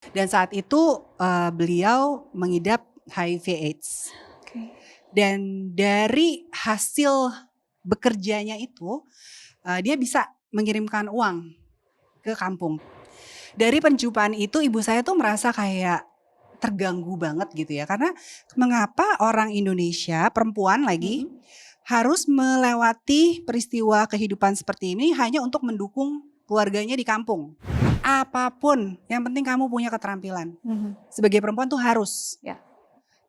Dan saat itu, beliau mengidap HIV/AIDS. Oke. Dan dari hasil bekerjanya itu, dia bisa mengirimkan uang ke kampung. Dari penjumpaan itu ibu saya tuh merasa kayak terganggu banget gitu ya, karena mengapa orang Indonesia, perempuan lagi, Mhm. harus melewati peristiwa kehidupan seperti ini hanya untuk mendukung keluarganya di kampung. Apapun, yang penting kamu punya keterampilan. Mhm. Sebagai perempuan tuh harus. Ya.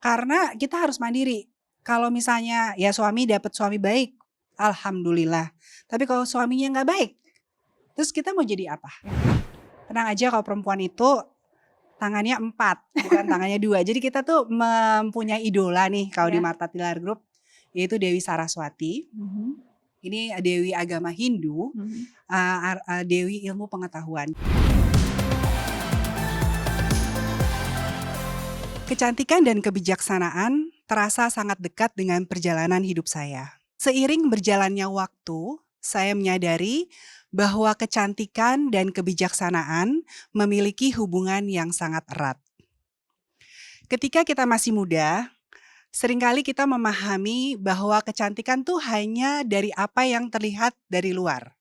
Karena kita harus mandiri. Kalau misalnya ya suami dapat suami baik, alhamdulillah. Tapi kalau suaminya nggak baik, terus kita mau jadi apa? Tenang aja kalau perempuan itu tangannya 4, bukan tangannya 2. Jadi kita tuh mempunyai idola nih kalau di Ya. Martha Tilaar Group, yaitu Dewi Saraswati. Mhm. Ini dewi agama Hindu, Mhm. dewi ilmu pengetahuan. Kecantikan dan kebijaksanaan terasa sangat dekat dengan perjalanan hidup saya. Seiring berjalannya waktu, saya menyadari bahwa kecantikan dan kebijaksanaan memiliki hubungan yang sangat erat. Ketika kita masih muda, seringkali kita memahami bahwa kecantikan tuh hanya dari apa yang terlihat dari luar.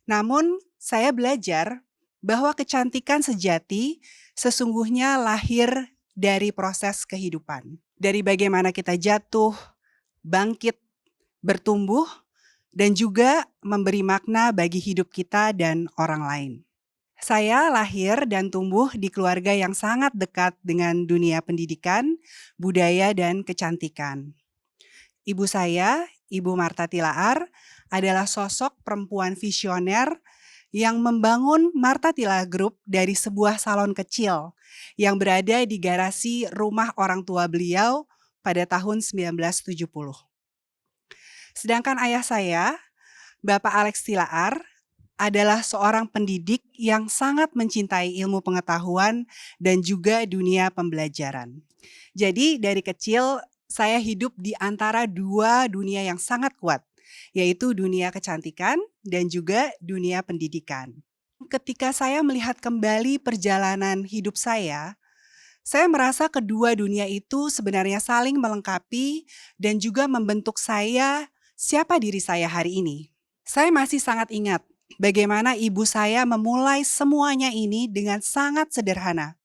Namun, saya belajar bahwa kecantikan sejati sesungguhnya lahir dari proses kehidupan. Dari bagaimana kita jatuh, bangkit, bertumbuh, dan juga memberi makna bagi hidup kita dan orang lain. Saya lahir dan tumbuh di keluarga yang sangat dekat dengan dunia pendidikan, budaya, dan kecantikan. Ibu saya, Ibu Martha Tilaar, adalah sosok perempuan visioner yang membangun Martha Tilaar Group dari sebuah salon kecil yang berada di garasi rumah orang tua beliau pada tahun 1970. Sedangkan ayah saya, Bapak Alex Tilaar, adalah seorang pendidik yang sangat mencintai ilmu pengetahuan dan juga dunia pembelajaran. Jadi dari kecil saya hidup di antara dua dunia yang sangat kuat, yaitu dunia kecantikan dan juga dunia pendidikan. Ketika saya melihat kembali perjalanan hidup saya merasa kedua dunia itu sebenarnya saling melengkapi dan juga membentuk saya siapa diri saya hari ini. Saya masih sangat ingat bagaimana ibu saya memulai semuanya ini dengan sangat sederhana.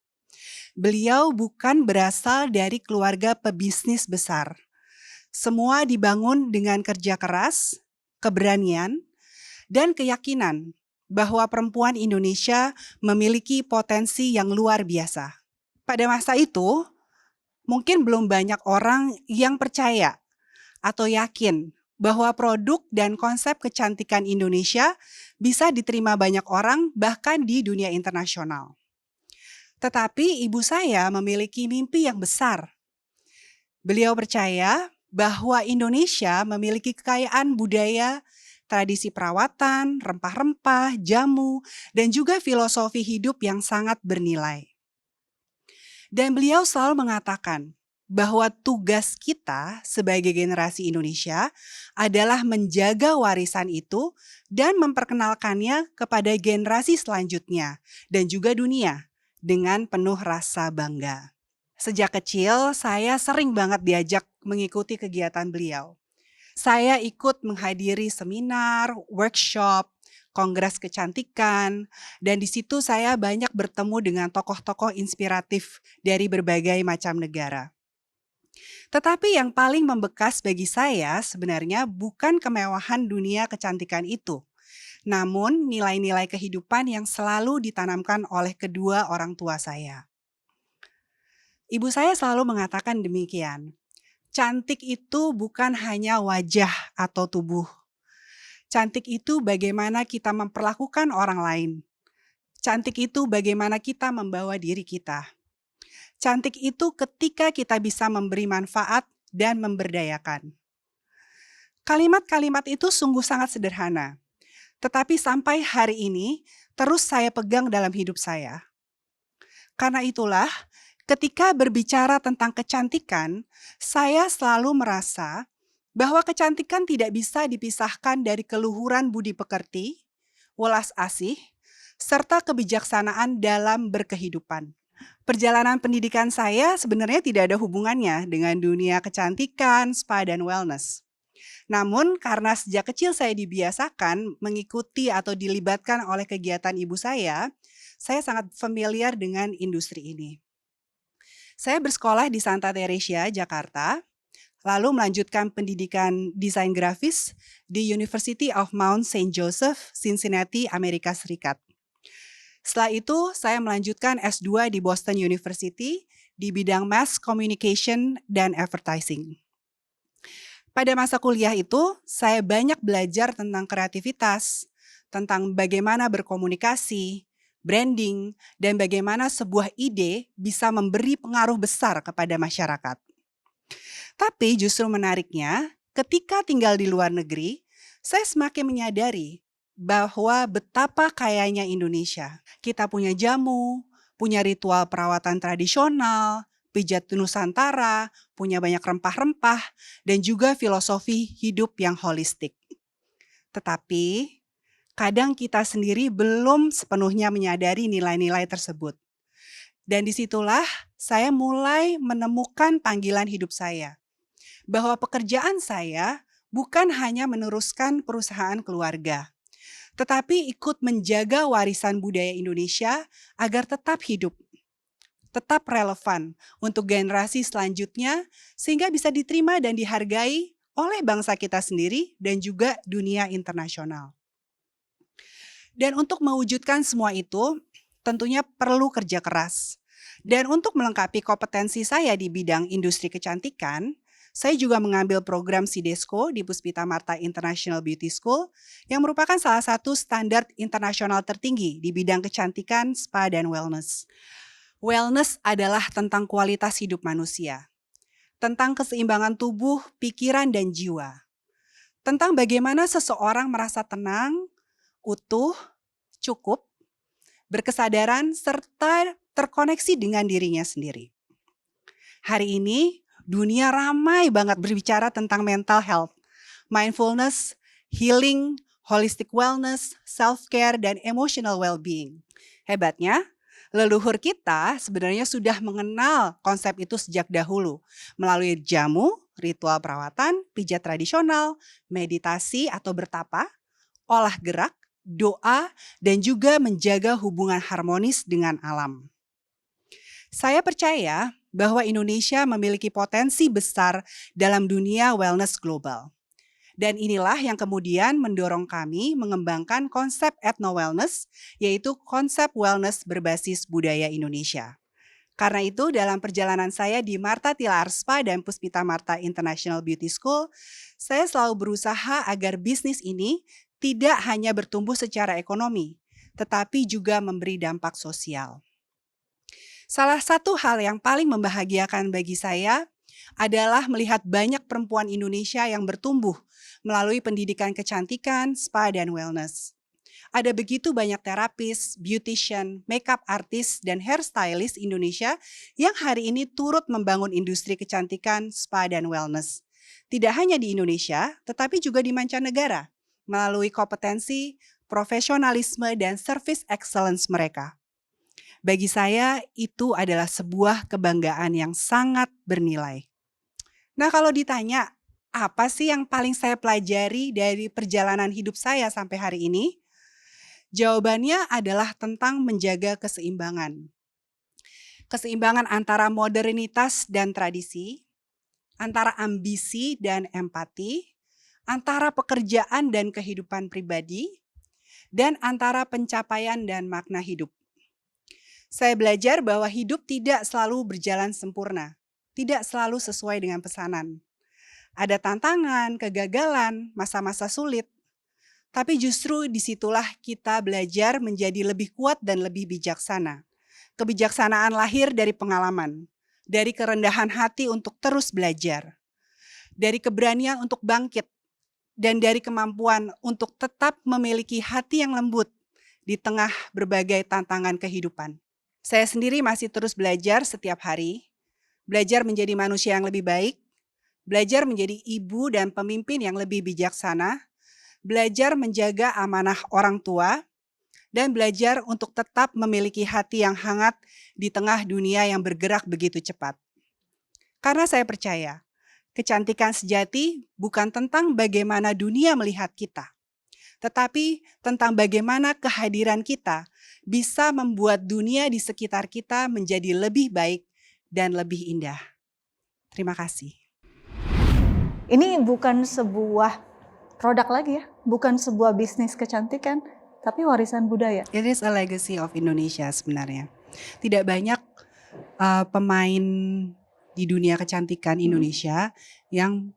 Beliau bukan berasal dari keluarga pebisnis besar. Semua dibangun dengan kerja keras, keberanian, dan keyakinan bahwa perempuan Indonesia memiliki potensi yang luar biasa. Pada masa itu, mungkin belum banyak orang yang percaya atau yakin bahwa produk dan konsep kecantikan Indonesia bisa diterima banyak orang bahkan di dunia internasional. Tetapi ibu saya memiliki mimpi yang besar. Beliau percaya bahwa Indonesia memiliki kekayaan budaya, tradisi perawatan, rempah-rempah, jamu, dan juga filosofi hidup yang sangat bernilai. Dan beliau selalu mengatakan bahwa tugas kita sebagai generasi Indonesia adalah menjaga warisan itu dan memperkenalkannya kepada generasi selanjutnya dan juga dunia dengan penuh rasa bangga. Sejak kecil saya sering banget diajak mengikuti kegiatan beliau. Saya ikut menghadiri seminar, workshop, kongres kecantikan, dan di situ saya banyak bertemu dengan tokoh-tokoh inspiratif dari berbagai macam negara. Tetapi yang paling membekas bagi saya sebenarnya bukan kemewahan dunia kecantikan itu, namun nilai-nilai kehidupan yang selalu ditanamkan oleh kedua orang tua saya. Ibu saya selalu mengatakan demikian, cantik itu bukan hanya wajah atau tubuh. Cantik itu bagaimana kita memperlakukan orang lain. Cantik itu bagaimana kita membawa diri kita. Cantik itu ketika kita bisa memberi manfaat dan memberdayakan. Kalimat-kalimat itu sungguh sangat sederhana, tetapi sampai hari ini terus saya pegang dalam hidup saya. Karena itulah, ketika berbicara tentang kecantikan, saya selalu merasa bahwa kecantikan tidak bisa dipisahkan dari keluhuran budi pekerti, welas asih, serta kebijaksanaan dalam berkehidupan. Perjalanan pendidikan saya sebenarnya tidak ada hubungannya dengan dunia kecantikan, spa, dan wellness. Namun karena sejak kecil saya dibiasakan mengikuti atau dilibatkan oleh kegiatan ibu saya sangat familiar dengan industri ini. Saya bersekolah di Santa Teresia, Jakarta, lalu melanjutkan pendidikan desain grafis di University of Mount Saint Joseph, Cincinnati, Amerika Serikat. Setelah itu, saya melanjutkan S2 di Boston University di bidang Mass Communication dan Advertising. Pada masa kuliah itu, saya banyak belajar tentang kreativitas, tentang bagaimana berkomunikasi, branding, dan bagaimana sebuah ide bisa memberi pengaruh besar kepada masyarakat. Tapi justru menariknya, ketika tinggal di luar negeri, saya semakin menyadari bahwa betapa kayanya Indonesia. Kita punya jamu, punya ritual perawatan tradisional, pijat Nusantara, punya banyak rempah-rempah, dan juga filosofi hidup yang holistik. Tetapi, kadang kita sendiri belum sepenuhnya menyadari nilai-nilai tersebut. Dan disitulah saya mulai menemukan panggilan hidup saya. Bahwa pekerjaan saya bukan hanya meneruskan perusahaan keluarga, tetapi ikut menjaga warisan budaya Indonesia agar tetap hidup, tetap relevan untuk generasi selanjutnya sehingga bisa diterima dan dihargai oleh bangsa kita sendiri dan juga dunia internasional. Dan untuk mewujudkan semua itu, tentunya perlu kerja keras. Dan untuk melengkapi kompetensi saya di bidang industri kecantikan, saya juga mengambil program Sidesco di Puspita Marta International Beauty School yang merupakan salah satu standar internasional tertinggi di bidang kecantikan, spa, dan wellness. Wellness adalah tentang kualitas hidup manusia, tentang keseimbangan tubuh, pikiran, dan jiwa, tentang bagaimana seseorang merasa tenang, utuh, cukup, berkesadaran, serta terkoneksi dengan dirinya sendiri. Hari ini, dunia ramai banget berbicara tentang mental health, mindfulness, healing, holistic wellness, self-care, dan emotional well-being. Hebatnya, leluhur kita sebenarnya sudah mengenal konsep itu sejak dahulu melalui jamu, ritual perawatan, pijat tradisional, meditasi atau bertapa, olah gerak, doa, dan juga menjaga hubungan harmonis dengan alam. Saya percaya bahwa Indonesia memiliki potensi besar dalam dunia wellness global. Dan inilah yang kemudian mendorong kami mengembangkan konsep ethno-wellness, yaitu konsep wellness berbasis budaya Indonesia. Karena itu dalam perjalanan saya di Marta Tilaar Spa dan Puspita Marta International Beauty School, saya selalu berusaha agar bisnis ini tidak hanya bertumbuh secara ekonomi, tetapi juga memberi dampak sosial. Salah satu hal yang paling membahagiakan bagi saya adalah melihat banyak perempuan Indonesia yang bertumbuh melalui pendidikan kecantikan, spa, dan wellness. Ada begitu banyak terapis, beautician, makeup artist, dan hairstylist Indonesia yang hari ini turut membangun industri kecantikan, spa, dan wellness. Tidak hanya di Indonesia, tetapi juga di mancanegara, melalui kompetensi, profesionalisme, dan service excellence mereka. Bagi saya, itu adalah sebuah kebanggaan yang sangat bernilai. Nah, kalau ditanya, apa sih yang paling saya pelajari dari perjalanan hidup saya sampai hari ini? Jawabannya adalah tentang menjaga keseimbangan. Keseimbangan antara modernitas dan tradisi, antara ambisi dan empati, antara pekerjaan dan kehidupan pribadi, dan antara pencapaian dan makna hidup. Saya belajar bahwa hidup tidak selalu berjalan sempurna, tidak selalu sesuai dengan pesanan. Ada tantangan, kegagalan, masa-masa sulit. Tapi justru disitulah kita belajar menjadi lebih kuat dan lebih bijaksana. Kebijaksanaan lahir dari pengalaman, dari kerendahan hati untuk terus belajar, dari keberanian untuk bangkit, dan dari kemampuan untuk tetap memiliki hati yang lembut di tengah berbagai tantangan kehidupan. Saya sendiri masih terus belajar setiap hari, belajar menjadi manusia yang lebih baik, belajar menjadi ibu dan pemimpin yang lebih bijaksana, belajar menjaga amanah orang tua, dan belajar untuk tetap memiliki hati yang hangat di tengah dunia yang bergerak begitu cepat. Karena saya percaya, kecantikan sejati bukan tentang bagaimana dunia melihat kita, tetapi tentang bagaimana kehadiran kita bisa membuat dunia di sekitar kita menjadi lebih baik dan lebih indah. Terima kasih. Ini bukan sebuah produk lagi ya, bukan sebuah bisnis kecantikan, tapi warisan budaya. It is a legacy of Indonesia sebenarnya. Tidak banyak pemain di dunia kecantikan Indonesia yang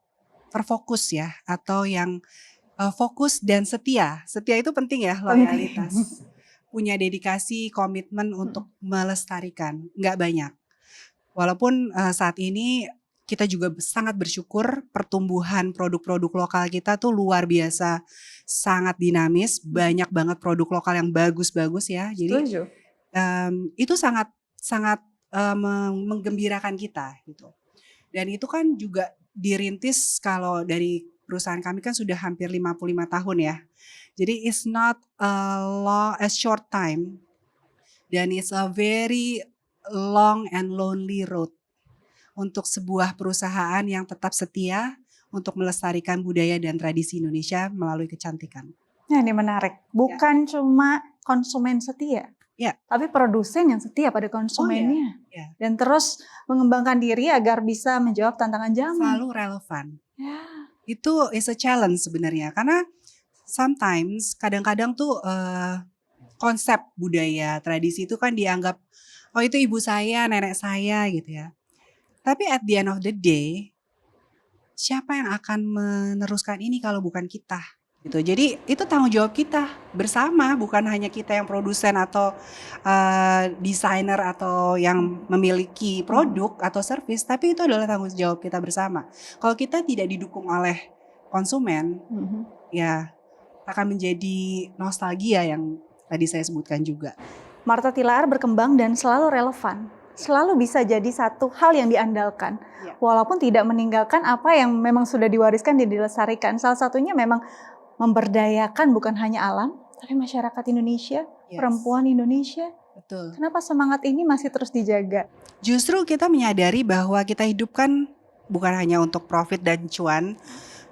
terfokus ya, atau yang fokus dan setia. Setia itu penting ya, loyalitas. Punya dedikasi, komitmen untuk melestarikan. Nggak banyak. Walaupun saat ini kita juga sangat bersyukur pertumbuhan produk-produk lokal kita tuh luar biasa, sangat dinamis, banyak banget produk lokal yang bagus-bagus ya. Jadi itu sangat menggembirakan kita gitu. Dan itu kan juga dirintis, kalau dari perusahaan kami kan sudah hampir 55 tahun ya. Jadi it's not a short time, dan it's a very long and lonely road untuk sebuah perusahaan yang tetap setia untuk melestarikan budaya dan tradisi Indonesia melalui kecantikan. Nah, ini menarik. Bukan cuma konsumen setia, tapi produsen yang setia pada konsumennya. Dan terus mengembangkan diri agar bisa menjawab tantangan zaman. Selalu relevan. Itu is a challenge sebenarnya, karena sometimes kadang-kadang tuh konsep budaya tradisi itu kan dianggap, oh itu ibu saya, nenek saya gitu ya. Tapi at the end of the day, siapa yang akan meneruskan ini kalau bukan kita? Gitu. Jadi itu tanggung jawab kita bersama, bukan hanya kita yang produsen atau desainer atau yang memiliki produk atau service, tapi itu adalah tanggung jawab kita bersama. Kalau kita tidak didukung oleh konsumen, ya akan menjadi nostalgia yang tadi saya sebutkan juga. Martha Tilaar berkembang dan selalu relevan. Selalu bisa jadi satu hal yang diandalkan, walaupun tidak meninggalkan apa yang memang sudah diwariskan dan dilestarikan. Salah satunya memang memberdayakan bukan hanya alam, tapi masyarakat Indonesia, perempuan Indonesia. Betul. Kenapa semangat ini masih terus dijaga? Justru kita menyadari bahwa kita hidup kan bukan hanya untuk profit dan cuan,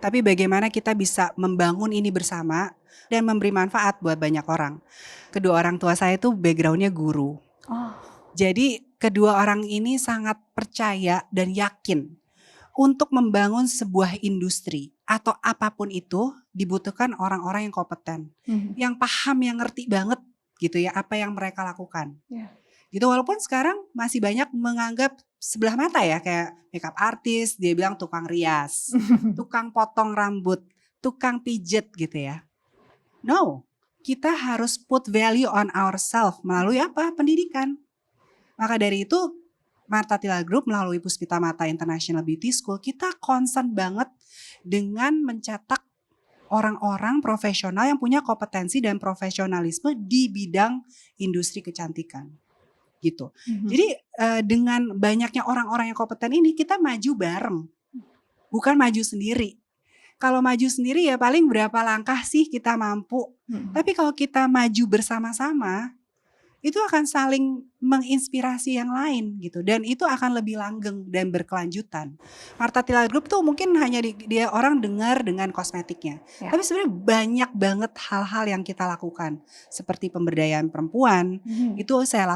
tapi bagaimana kita bisa membangun ini bersama dan memberi manfaat buat banyak orang. Kedua orang tua saya itu backgroundnya guru. Jadi kedua orang ini sangat percaya dan yakin untuk membangun sebuah industri atau apapun itu dibutuhkan orang-orang yang kompeten, yang paham, yang ngerti banget gitu ya apa yang mereka lakukan. Gitu, walaupun sekarang masih banyak menganggap sebelah mata ya, kayak makeup artist, dia bilang tukang rias, tukang potong rambut, tukang pijet gitu ya. No, kita harus put value on ourselves melalui apa? Pendidikan. Maka dari itu Martha Tilaar Group melalui Puspita Mata International Beauty School, kita concern banget dengan mencetak orang-orang profesional yang punya kompetensi dan profesionalisme di bidang industri kecantikan. Gitu. Jadi dengan banyaknya orang-orang yang kompeten ini, kita maju bareng, bukan maju sendiri. Kalau maju sendiri ya paling berapa langkah sih kita mampu. Tapi kalau kita maju bersama-sama, itu akan saling menginspirasi yang lain gitu, dan itu akan lebih langgeng dan berkelanjutan. Martha Tilaar Group tuh mungkin hanya dia orang dengar dengan kosmetiknya, tapi sebenarnya banyak banget hal-hal yang kita lakukan, seperti pemberdayaan perempuan. Itu kita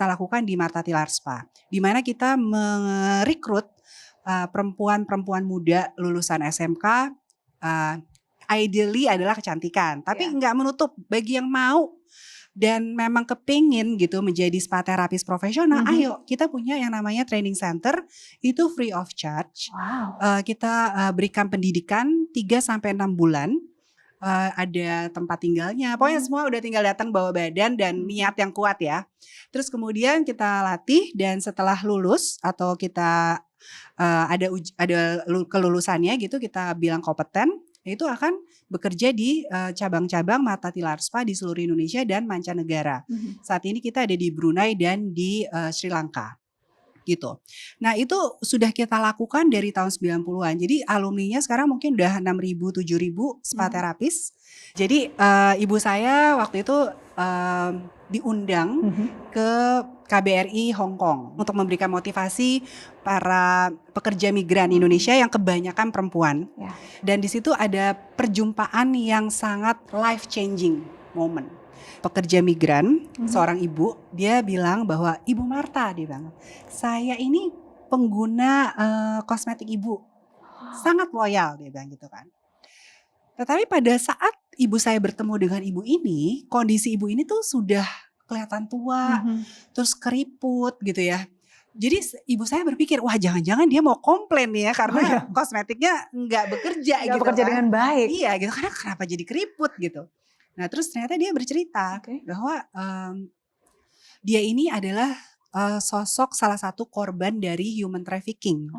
lakukan di Martha Tilaar Spa, di mana kita merekrut perempuan-perempuan muda lulusan SMK, ideally adalah kecantikan, tapi nggak menutup bagi yang mau dan memang kepingin gitu menjadi spa terapis profesional. Ayo, kita punya yang namanya training center, itu free of charge. Kita berikan pendidikan 3-6 bulan, ada tempat tinggalnya, pokoknya semua udah tinggal datang bawa badan dan niat yang kuat ya. Terus kemudian kita latih, dan setelah lulus atau kita ada kelulusannya gitu, kita bilang kompeten, itu akan bekerja di cabang-cabang Martha Tilaar Spa di seluruh Indonesia dan mancanegara. Saat ini kita ada di Brunei dan di Sri Lanka. gitu. Nah itu sudah kita lakukan dari tahun 90-an. Jadi alumninya sekarang mungkin udah 6.000, 7.000 spa terapis. Jadi ibu saya waktu itu diundang ke KBRI Hong Kong untuk memberikan motivasi para pekerja migran Indonesia yang kebanyakan perempuan. Dan di situ ada perjumpaan yang sangat life changing moment. Pekerja migran, seorang ibu, dia bilang bahwa Ibu Marta, dia bilang, saya ini pengguna kosmetik ibu, sangat loyal, dia bilang gitu kan. Tetapi pada saat ibu saya bertemu dengan ibu ini, kondisi ibu ini tuh sudah kelihatan tua, terus keriput gitu ya. Jadi ibu saya berpikir, wah jangan-jangan dia mau komplain ya karena kosmetiknya nggak bekerja Nggak gitu bekerja kan. dengan baik. Iya gitu, karena kenapa jadi keriput gitu. Nah terus ternyata dia bercerita bahwa dia ini adalah sosok salah satu korban dari human trafficking.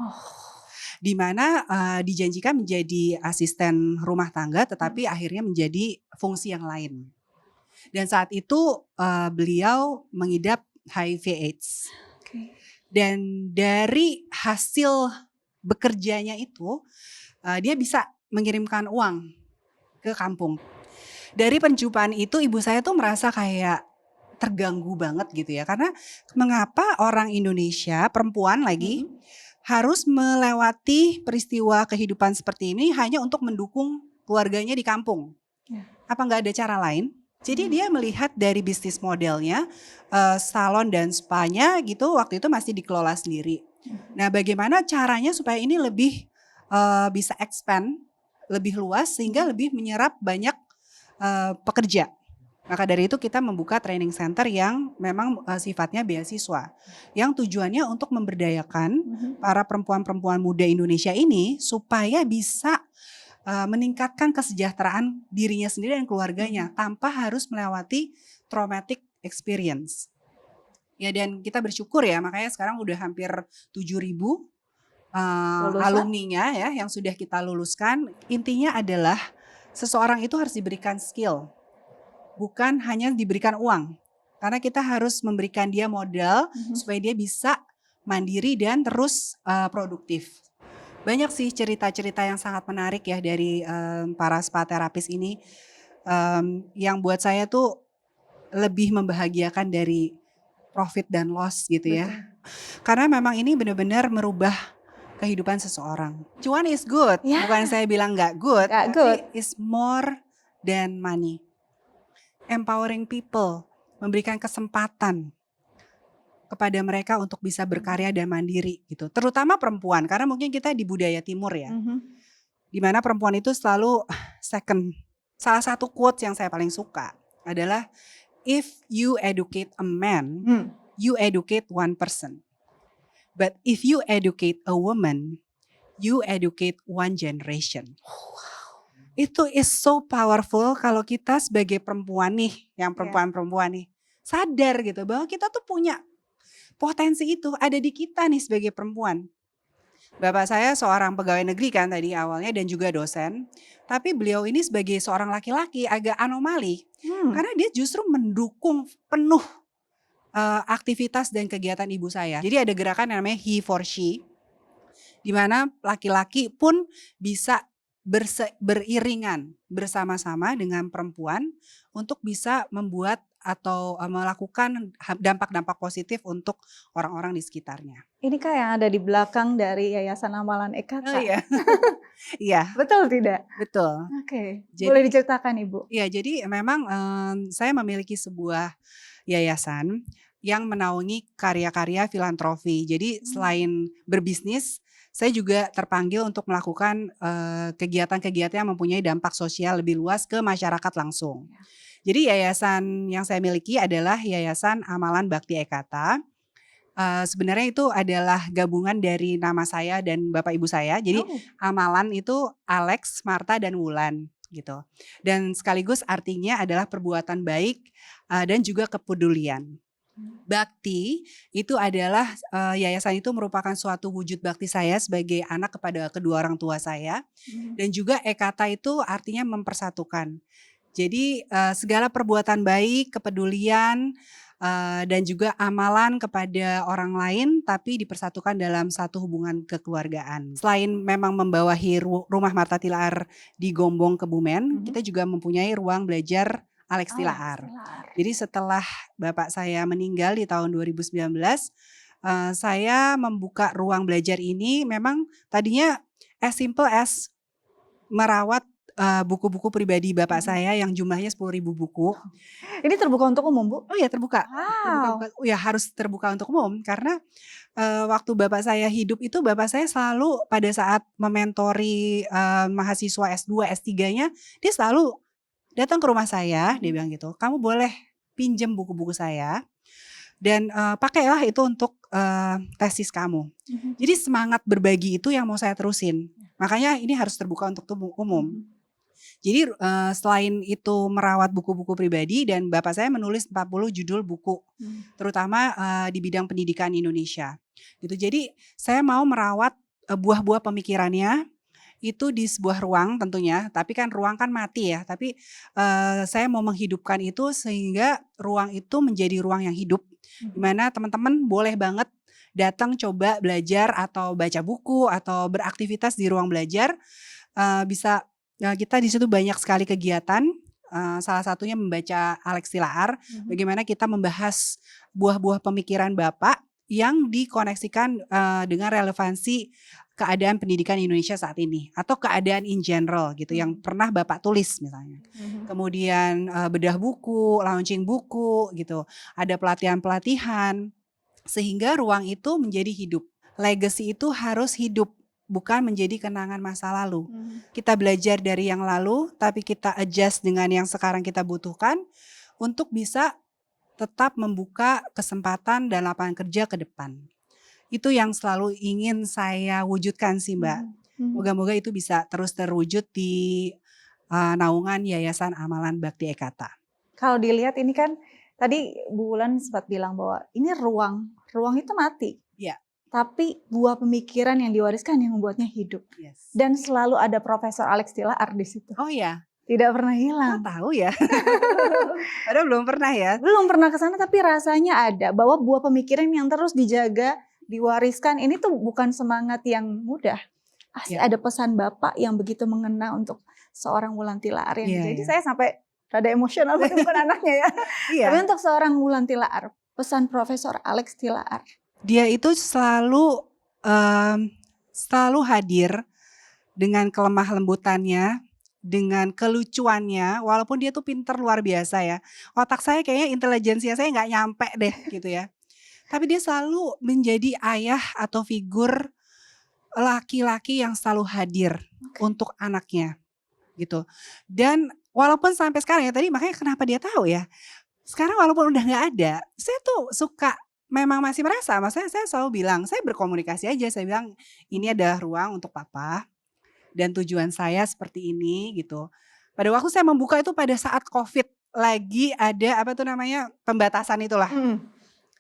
Di mana dijanjikan menjadi asisten rumah tangga tetapi akhirnya menjadi fungsi yang lain. Dan saat itu beliau mengidap HIV AIDS. Dan dari hasil bekerjanya itu dia bisa mengirimkan uang ke kampung. Dari penjumpaan itu ibu saya tuh merasa kayak terganggu banget gitu ya. Karena mengapa orang Indonesia, perempuan lagi, harus melewati peristiwa kehidupan seperti ini hanya untuk mendukung keluarganya di kampung. Apa nggak ada cara lain? Jadi dia melihat dari bisnis modelnya, salon dan spa-nya gitu waktu itu masih dikelola sendiri. Nah bagaimana caranya supaya ini lebih bisa expand, lebih luas sehingga lebih menyerap banyak pekerja. Maka dari itu kita membuka training center yang memang sifatnya beasiswa. Yang tujuannya untuk memberdayakan para perempuan-perempuan muda Indonesia ini supaya bisa meningkatkan kesejahteraan dirinya sendiri dan keluarganya tanpa harus melewati traumatic experience. Ya dan kita bersyukur ya makanya sekarang udah hampir 7.000 alumninya ya yang sudah kita luluskan. Intinya adalah seseorang itu harus diberikan skill, bukan hanya diberikan uang. Karena kita harus memberikan dia modal supaya dia bisa mandiri dan terus produktif. Banyak sih cerita-cerita yang sangat menarik ya dari para spa terapis ini yang buat saya tuh lebih membahagiakan dari profit dan loss gitu ya. Karena memang ini benar-benar merubah kehidupan seseorang. Cuan is good, bukan saya bilang nggak good, tapi is more than money. Empowering people, memberikan kesempatan kepada mereka untuk bisa berkarya dan mandiri gitu. Terutama perempuan, karena mungkin kita di budaya timur ya, di mana perempuan itu selalu second. Salah satu quotes yang saya paling suka adalah, if you educate a man, you educate one person. But if you educate a woman, you educate one generation. Itu is so powerful kalau kita sebagai perempuan nih, yang perempuan-perempuan nih, sadar gitu bahwa kita tuh punya potensi itu ada di kita nih sebagai perempuan. Bapak saya seorang pegawai negeri kan tadi awalnya dan juga dosen. Tapi beliau ini sebagai seorang laki-laki agak anomali. Karena dia justru mendukung penuh aktivitas dan kegiatan ibu saya. Jadi ada gerakan yang namanya he for she. Di mana laki-laki pun bisa beriringan bersama-sama dengan perempuan untuk bisa membuat atau melakukan dampak-dampak positif untuk orang-orang di sekitarnya. Ini kayak yang ada di belakang dari Yayasan Amalan Ekata. Oh iya. Iya. Betul tidak? Betul. Oke. Boleh diceritakan Ibu? Iya, jadi memang saya memiliki sebuah yayasan yang menaungi karya-karya filantropi. Jadi selain berbisnis, saya juga terpanggil untuk melakukan kegiatan-kegiatan yang mempunyai dampak sosial lebih luas ke masyarakat langsung. Jadi yayasan yang saya miliki adalah Yayasan Amalan Bakti Ekata. Sebenarnya itu adalah gabungan dari nama saya dan bapak ibu saya. Jadi Amalan itu Alex, Marta, dan Wulan gitu. Dan sekaligus artinya adalah perbuatan baik dan juga kepedulian. Bakti itu adalah yayasan itu merupakan suatu wujud bakti saya sebagai anak kepada kedua orang tua saya. Dan juga Ekata itu artinya mempersatukan. Jadi segala perbuatan baik, kepedulian, dan juga amalan kepada orang lain tapi dipersatukan dalam satu hubungan kekeluargaan. Selain memang membawahi rumah Martha Tilaar di Gombong, Kebumen, kita juga mempunyai ruang belajar Alex Tilaar. Jadi setelah bapak saya meninggal di tahun 2019, saya membuka ruang belajar ini memang tadinya as simple as merawat buku-buku pribadi bapak saya yang jumlahnya 10.000 buku. Ini terbuka untuk umum, Bu? Oh ya terbuka. Wow. Ya harus terbuka untuk umum karena waktu bapak saya hidup itu bapak saya selalu pada saat mementori mahasiswa S2, S3-nya dia selalu datang ke rumah saya, dia bilang gitu, "Kamu boleh pinjem buku-buku saya dan pakailah itu untuk tesis kamu." Jadi semangat berbagi itu yang mau saya terusin. Makanya ini harus terbuka untuk umum. Jadi selain itu merawat buku-buku pribadi dan bapak saya menulis 40 judul buku, terutama di bidang pendidikan Indonesia. Gitu. Jadi saya mau merawat buah-buah pemikirannya itu di sebuah ruang tentunya, tapi kan ruang kan mati ya, tapi saya mau menghidupkan itu sehingga ruang itu menjadi ruang yang hidup, di mana teman-teman boleh banget datang coba belajar atau baca buku atau beraktivitas di ruang belajar, bisa kita di situ banyak sekali kegiatan, salah satunya membaca Alex Tilaar, bagaimana kita membahas buah-buah pemikiran Bapak yang dikoneksikan dengan relevansi keadaan pendidikan Indonesia saat ini atau keadaan in general gitu yang pernah Bapak tulis misalnya. Kemudian bedah buku, launching buku gitu, ada pelatihan-pelatihan sehingga ruang itu menjadi hidup. Legacy itu harus hidup, bukan menjadi kenangan masa lalu. Kita belajar dari yang lalu tapi kita adjust dengan yang sekarang kita butuhkan untuk bisa tetap membuka kesempatan dan lapangan kerja ke depan. Itu yang selalu ingin saya wujudkan sih Mbak. Moga-moga itu bisa terus terwujud di naungan Yayasan Amalan Bakti Ekata. Kalau dilihat ini kan tadi Bu Wulan sempat bilang bahwa ini ruang itu mati. Iya. Tapi buah pemikiran yang diwariskan yang membuatnya hidup. Yes. Dan selalu ada Profesor Alex Tilaar di situ. Oh iya. Tidak pernah hilang. Tahu ya. Padahal belum pernah ya. Belum pernah ke sana tapi rasanya ada bahwa buah pemikiran yang terus dijaga, diwariskan ini tuh bukan semangat yang mudah. Pasti ada pesan Bapak yang begitu mengena untuk seorang Wulan Tilaar yang jadi saya sampai rada emosional bukan anaknya ya. Tapi untuk seorang Wulan Tilaar, pesan Profesor Alex Tilaar. Dia itu selalu hadir dengan kelemah lembutannya, dengan kelucuannya, walaupun dia tuh pinter luar biasa ya. Otak saya kayaknya intelijensia saya nggak nyampe deh gitu ya. Tapi dia selalu menjadi ayah atau figur laki-laki yang selalu hadir untuk anaknya gitu. Dan walaupun sampai sekarang ya tadi makanya kenapa dia tahu ya. Sekarang walaupun udah nggak ada, saya tuh suka memang masih merasa, maksudnya saya selalu bilang, saya berkomunikasi aja, saya bilang ini adalah ruang untuk papa dan tujuan saya seperti ini gitu. Pada waktu saya membuka itu pada saat COVID lagi ada apa tuh namanya pembatasan itulah.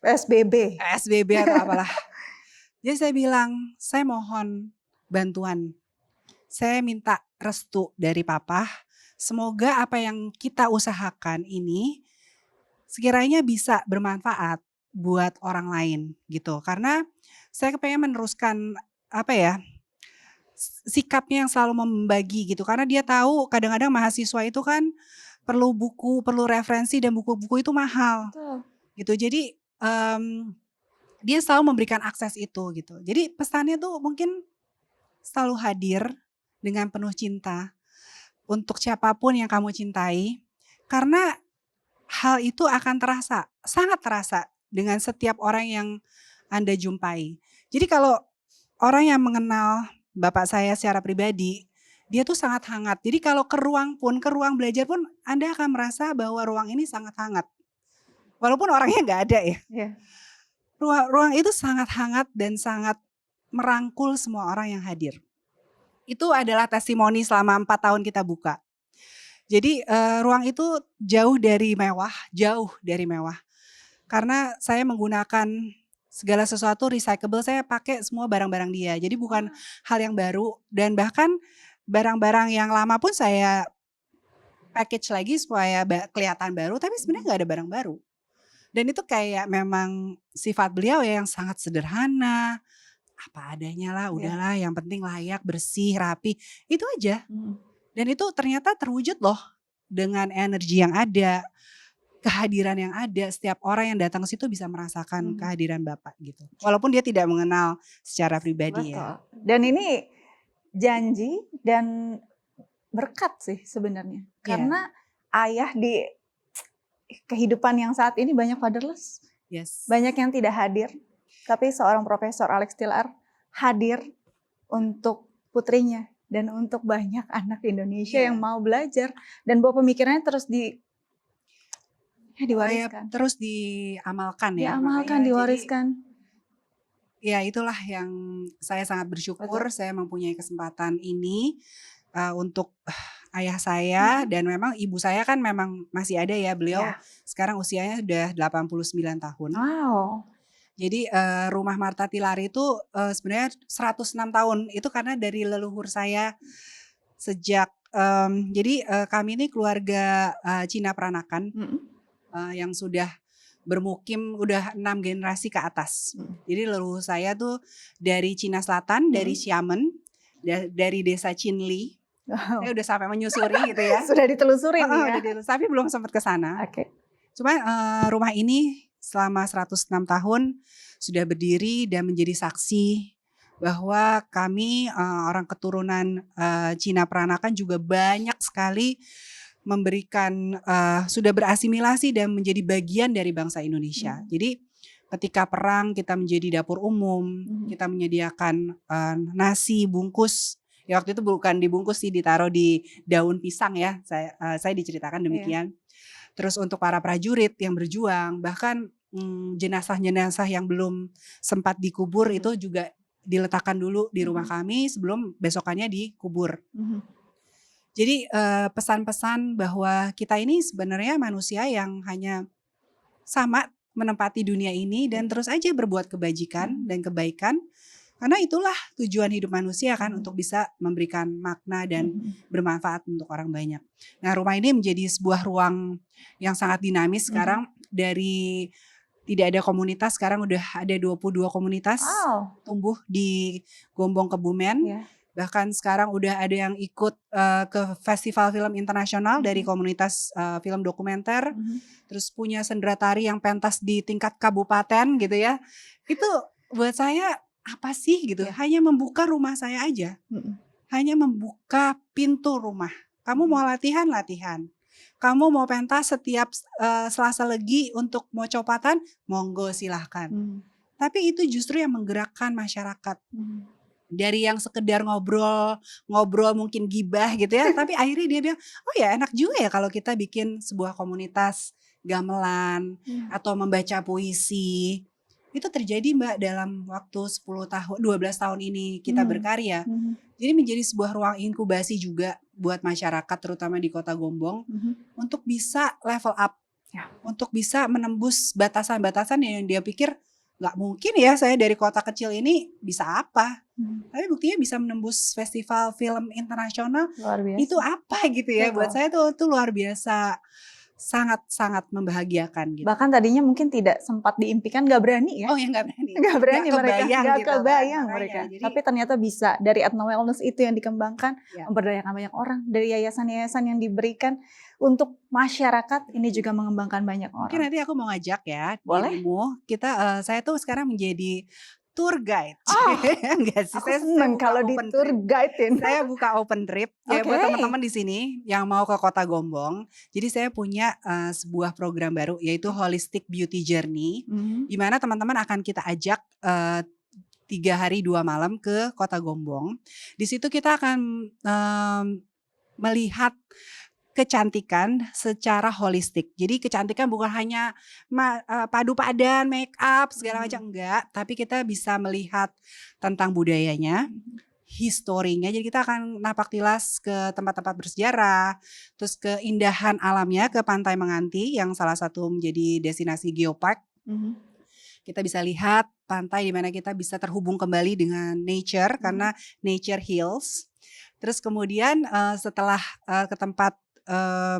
PSBB atau apalah. Jadi saya bilang, saya mohon bantuan. Saya minta restu dari papa, semoga apa yang kita usahakan ini sekiranya bisa bermanfaat buat orang lain gitu. Karena saya kepengen meneruskan apa ya, sikapnya yang selalu membagi gitu. Karena dia tahu kadang-kadang mahasiswa itu kan perlu buku, perlu referensi dan buku-buku itu mahal. Betul. Gitu. Jadi dia selalu memberikan akses itu gitu. Jadi pesannya tuh mungkin selalu hadir dengan penuh cinta untuk siapapun yang kamu cintai. Karena hal itu akan terasa, sangat terasa dengan setiap orang yang Anda jumpai. Jadi kalau orang yang mengenal bapak saya secara pribadi, dia tuh sangat hangat. Jadi kalau ke ruang belajar pun Anda akan merasa bahwa ruang ini sangat hangat. Walaupun orangnya nggak ada ya. Yeah. Ruang itu sangat hangat dan sangat merangkul semua orang yang hadir. Itu adalah testimoni selama 4 tahun kita buka. Jadi ruang itu jauh dari mewah. Karena saya menggunakan segala sesuatu recyclable, saya pakai semua barang-barang dia. Jadi bukan hal yang baru dan bahkan barang-barang yang lama pun saya package lagi supaya kelihatan baru, tapi sebenarnya nggak ada barang baru. Dan itu kayak memang sifat beliau ya yang sangat sederhana, apa adanya lah, Iya. udahlah yang penting layak, bersih, rapi, itu aja. Mhm. Dan itu ternyata terwujud loh dengan energi yang ada, kehadiran yang ada, setiap orang yang datang ke situ bisa merasakan Mhm. kehadiran Bapak gitu. Walaupun dia tidak mengenal secara pribadi ya. Betul. Dan ini janji dan berkat sih sebenarnya. Iya, Karena ayah di kehidupan yang saat ini banyak fatherless, yes. banyak yang tidak hadir. Tapi seorang Profesor Alex Tilar hadir untuk putrinya dan untuk banyak anak Indonesia Iya. yang mau belajar dan bahwa pemikirannya terus Kayak diwariskan. terus diamalkan ya. Diamalkan, Makanya jadi diwariskan. ya itulah yang saya sangat bersyukur Betul. saya mempunyai kesempatan ini untuk ayah saya dan memang ibu saya kan memang masih ada ya. Beliau Ya. sekarang usianya sudah 89 tahun. Wow. Jadi rumah Martha Tilar itu sebenarnya 106 tahun. Itu karena dari leluhur saya sejak jadi kami ini keluarga Cina peranakan Mhm. yang sudah bermukim udah 6 generasi ke atas. Jadi leluhur saya tuh dari Cina Selatan, dari Xiamen, dari desa Chinli. Saya Wow. udah sampai menyusuri gitu ya. Sudah ditelusuri Heeh, nih ya. udah ditelusuri, tapi belum sempat ke sana. Oke. Cuma rumah ini selama 106 tahun sudah berdiri dan menjadi saksi bahwa kami orang keturunan Cina peranakan juga banyak sekali memberikan sudah berasimilasi dan menjadi bagian dari bangsa Indonesia. Jadi ketika perang kita menjadi dapur umum, kita menyediakan nasi bungkus. Ya waktu itu bukan dibungkus sih, ditaruh di daun pisang ya. Saya diceritakan demikian. Terus untuk para prajurit yang berjuang, bahkan jenazah-jenazah yang belum sempat dikubur itu juga diletakkan dulu di rumah kami sebelum besokannya dikubur. Jadi pesan-pesan bahwa kita ini sebenarnya manusia yang hanya sama menempati dunia ini dan terus aja berbuat kebajikan dan kebaikan. Karena itulah tujuan hidup manusia kan, untuk bisa memberikan makna dan bermanfaat untuk orang banyak. Nah rumah ini menjadi sebuah ruang yang sangat dinamis sekarang. Dari tidak ada komunitas, sekarang udah ada 22 komunitas tumbuh di Gombong Kebumen. Bahkan sekarang udah ada yang ikut ke festival film internasional dari komunitas film dokumenter. Terus punya sendera tari yang pentas di tingkat kabupaten gitu ya. Itu buat saya apa sih gitu, hanya membuka rumah saya aja. Hanya membuka pintu rumah. Kamu mau latihan, latihan. Kamu mau pentas setiap Selasa Legi untuk mau copatan, monggo silahkan. Tapi itu justru yang menggerakkan masyarakat. Dari yang sekedar ngobrol mungkin gibah gitu ya. Tapi akhirnya dia bilang, oh ya enak juga ya kalau kita bikin sebuah komunitas gamelan atau membaca puisi. Itu terjadi Mbak dalam waktu 10 tahun, 12 tahun ini kita berkarya. Jadi menjadi sebuah ruang inkubasi juga buat masyarakat terutama di Kota Gombong untuk bisa level up. Untuk bisa menembus batasan-batasan yang dia pikir gak mungkin ya saya dari kota kecil ini bisa apa. Tapi buktinya bisa menembus festival film internasional. Luar biasa. Itu apa gitu ya. Buat saya tuh luar biasa. Sangat-sangat membahagiakan gitu. Bahkan tadinya mungkin tidak sempat diimpikan, gak berani ya. Oh ya gak berani. Gak berani mereka, gak gitu kebayang kan. mereka. Jadi, tapi ternyata bisa dari ethno wellness itu yang dikembangkan, memberdayakan banyak orang. Dari yayasan-yayasan yang diberikan untuk masyarakat, ini juga mengembangkan banyak orang. Mungkin nanti aku mau ngajak ya. Boleh. Dirimu, saya tuh sekarang menjadi tour guide. Enggak sih, aku seneng kalau di tour guide-in. Saya buka open trip ya buat teman-teman di sini yang mau ke Kota Gombong. Jadi saya punya sebuah program baru yaitu Holistic Beauty Journey, di mana teman-teman akan kita ajak 3 hari 2 malam ke Kota Gombong. Di situ kita akan melihat kecantikan secara holistik. Jadi kecantikan bukan hanya padu padan, make up, segala macam, enggak. Tapi kita bisa melihat tentang budayanya, historinya. Jadi kita akan napak tilas ke tempat-tempat bersejarah, terus keindahan alamnya, ke Pantai Menganti yang salah satu menjadi destinasi geopark. Kita bisa lihat pantai di mana kita bisa terhubung kembali dengan nature karena nature heals. Terus kemudian setelah ke tempat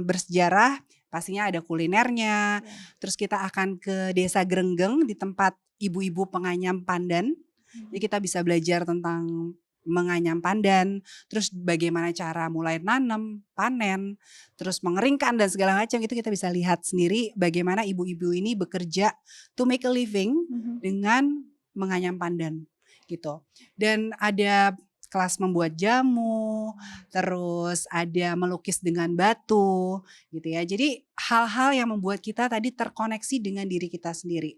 bersejarah pastinya ada kulinernya. Terus kita akan ke Desa Grenggeng di tempat ibu-ibu penganyam pandan. Jadi kita bisa belajar tentang menganyam pandan, terus bagaimana cara mulai nanam, panen, terus mengeringkan dan segala macam. Itu kita bisa lihat sendiri bagaimana ibu-ibu ini bekerja to make a living dengan menganyam pandan gitu. Dan ada kelas membuat jamu, terus ada melukis dengan batu gitu ya. Jadi hal-hal yang membuat kita tadi terkoneksi dengan diri kita sendiri.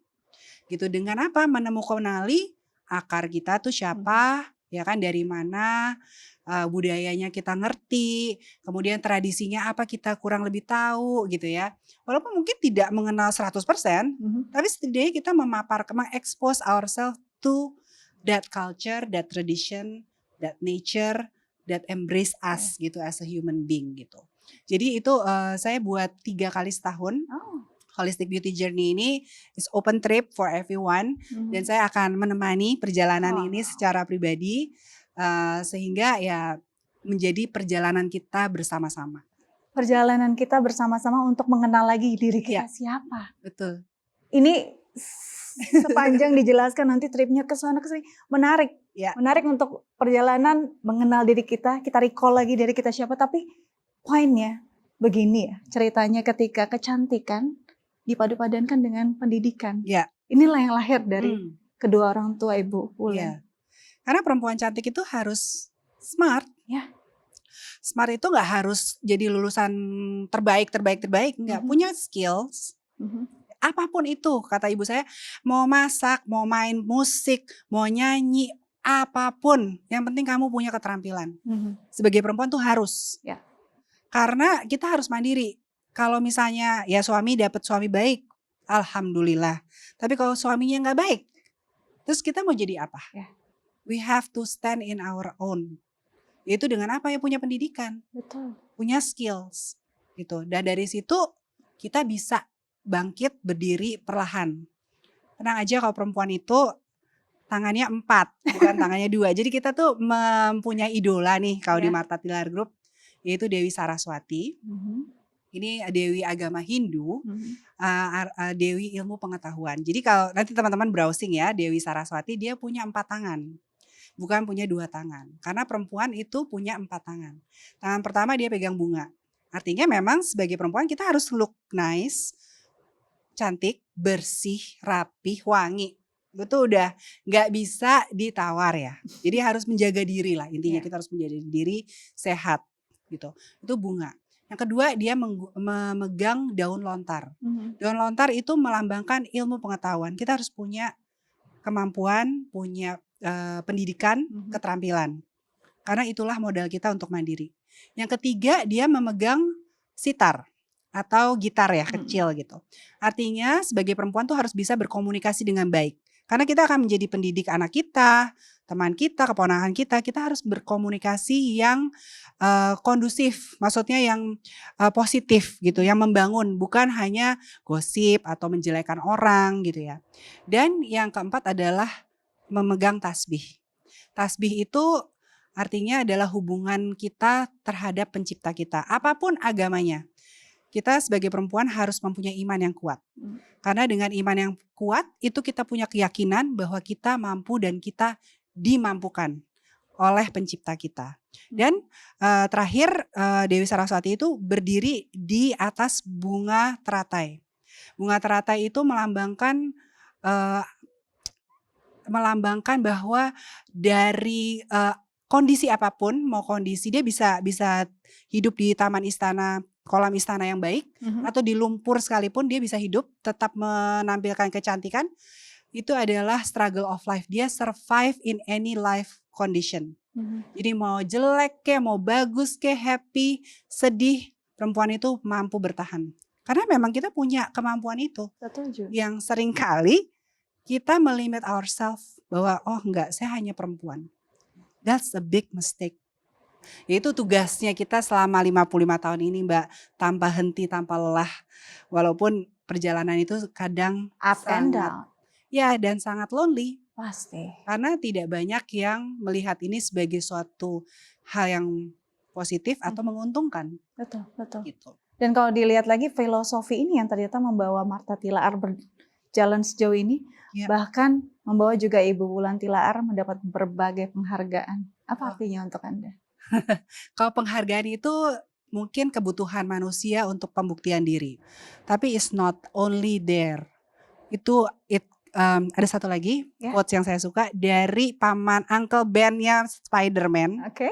Gitu, dengan apa? Mengenali akar kita tuh siapa, ya kan, dari mana, budayanya kita ngerti, kemudian tradisinya apa kita kurang lebih tahu gitu ya. Walaupun mungkin tidak mengenal 100%, tapi setidaknya kita mengekspos ourselves to that culture, that tradition, that nature, that embrace us gitu as a human being gitu. Jadi itu saya buat 3 kali setahun. Holistic Beauty Journey ini is open trip for everyone, dan saya akan menemani perjalanan ini secara pribadi sehingga ya menjadi perjalanan kita bersama-sama. Perjalanan kita bersama-sama untuk mengenal lagi diri kita siapa. Betul. Ini sepanjang dijelaskan nanti tripnya ke sana ke sini, menarik. Menarik untuk perjalanan mengenal diri kita recall lagi diri kita siapa, tapi poinnya begini ya, ceritanya ketika kecantikan dipadu-padankan dengan pendidikan. Inilah yang lahir dari kedua orang tua Ibu Wulan. Karena perempuan cantik itu harus smart. Smart itu nggak harus jadi lulusan terbaik, nggak, punya skills. Apapun itu, kata ibu saya, mau masak, mau main musik, mau nyanyi, apapun, yang penting kamu punya keterampilan. Sebagai perempuan tuh harus. Karena kita harus mandiri. Kalau misalnya ya suami dapat suami baik, alhamdulillah. Tapi kalau suaminya nggak baik, terus kita mau jadi apa? We have to stand in our own. Yaitu dengan apa? Ya punya pendidikan, punya skills, gitu. Dan dari situ kita bisa bangkit berdiri perlahan. Tenang aja kalau perempuan itu tangannya 4, bukan tangannya 2. Jadi kita tuh mempunyai idola nih kalau di Marta Tilaar Group, yaitu Dewi Saraswati. Ini Dewi agama Hindu, Dewi ilmu pengetahuan. Jadi kalau nanti teman-teman browsing ya, Dewi Saraswati dia punya 4 tangan. Bukan punya 2 tangan. Karena perempuan itu punya 4 tangan. Tangan pertama dia pegang bunga. Artinya memang sebagai perempuan kita harus look nice, cantik, bersih, rapih, wangi. Itu udah gak bisa ditawar ya. Jadi harus menjaga diri lah. Intinya kita harus menjaga diri sehat gitu. Itu bunga. Yang kedua dia memegang daun lontar. Daun lontar itu melambangkan ilmu pengetahuan. Kita harus punya kemampuan, punya pendidikan, keterampilan. Karena itulah modal kita untuk mandiri. Yang ketiga dia memegang sitar atau gitar ya, kecil gitu. Artinya sebagai perempuan tuh harus bisa berkomunikasi dengan baik. Karena kita akan menjadi pendidik anak kita, teman kita, keponakan kita harus berkomunikasi yang kondusif, maksudnya yang positif gitu, yang membangun, bukan hanya gosip atau menjelekan orang gitu ya. Dan yang keempat adalah memegang tasbih. Tasbih itu artinya adalah hubungan kita terhadap pencipta kita, apapun agamanya. Kita sebagai perempuan harus mempunyai iman yang kuat. Karena dengan iman yang kuat itu kita punya keyakinan bahwa kita mampu dan kita dimampukan oleh pencipta kita. Dan terakhir Dewi Saraswati itu berdiri di atas bunga teratai. Bunga teratai itu melambangkan bahwa dari kondisi apapun, mau kondisi dia bisa hidup di taman istana, kolam istana yang baik, atau di lumpur sekalipun dia bisa hidup tetap menampilkan kecantikan. Itu adalah struggle of life. Dia survive in any life condition. Jadi mau jelek ke, mau bagus ke, happy, sedih, perempuan itu mampu bertahan. Karena memang kita punya kemampuan itu. Yang seringkali kita melimit ourselves bahwa oh enggak, saya hanya perempuan. That's a big mistake. Yaitu tugasnya kita selama 55 tahun ini Mbak, tanpa henti, tanpa lelah. Walaupun perjalanan itu kadang up and down. Ya, dan sangat lonely. Pasti. Karena tidak banyak yang melihat ini sebagai suatu hal yang positif atau menguntungkan. Betul. Gitu. Dan kalau dilihat lagi filosofi ini yang ternyata membawa Martha Tilaar berjalan sejauh ini, Ya. bahkan membawa juga Ibu Wulan Tilaar mendapat berbagai penghargaan. Apa artinya untuk Anda? Kalau penghargaan itu mungkin kebutuhan manusia untuk pembuktian diri. Tapi it's not only there. Ada satu lagi Ya. quotes yang saya suka dari paman Uncle Ben-nya Spider-Man. Oke.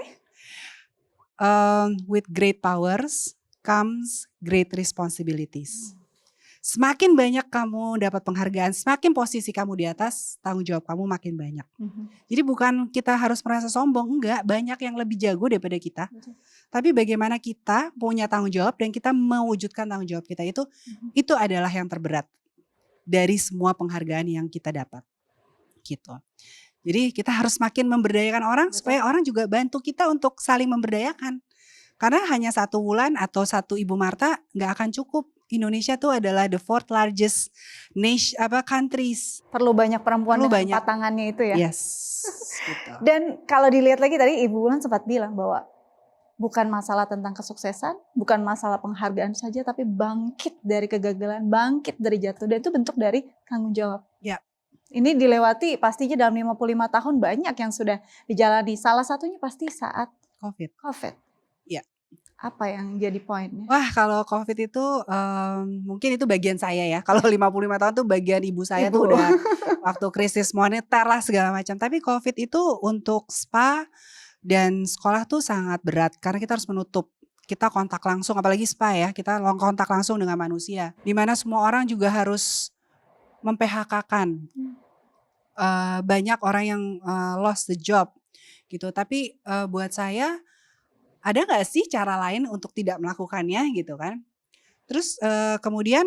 With great powers comes great responsibilities. Semakin banyak kamu dapat penghargaan, semakin posisi kamu di atas, tanggung jawab kamu makin banyak. Jadi bukan kita harus merasa sombong, enggak, banyak yang lebih jago daripada kita. Betul. Tapi bagaimana kita punya tanggung jawab dan kita mewujudkan tanggung jawab kita itu adalah yang terberat dari semua penghargaan yang kita dapat. Gitu. Jadi kita harus makin memberdayakan orang. Betul. Supaya orang juga bantu kita untuk saling memberdayakan. Karena hanya satu Wulan atau satu Ibu Martha nggak akan cukup. Indonesia tuh adalah the fourth largest countries. Perlu banyak perempuan Perlu dengan banyak. empat tangannya itu ya. Yes. Gitu. Dan kalau dilihat lagi tadi Ibu Wulan sempat bilang bahwa bukan masalah tentang kesuksesan, bukan masalah penghargaan saja, tapi bangkit dari kegagalan, bangkit dari jatuh, dan itu bentuk dari tanggung jawab. Ya. Ini dilewati pastinya dalam 55 tahun banyak yang sudah dijalani. Salah satunya pasti saat COVID. Ya. Apa yang jadi poinnya? Wah, kalau COVID itu mungkin itu bagian saya ya. Kalau 55 tahun tuh bagian ibu saya tuh udah waktu krisis moneter lah segala macam. Tapi COVID itu untuk spa dan sekolah tuh sangat berat karena kita harus menutup. Kita kontak langsung, apalagi spa ya, kita kontak langsung dengan manusia. Dimana semua orang juga harus mem-PHK-kan. Banyak orang yang lost the job gitu. Tapi buat saya ada nggak sih cara lain untuk tidak melakukannya gitu kan? Terus kemudian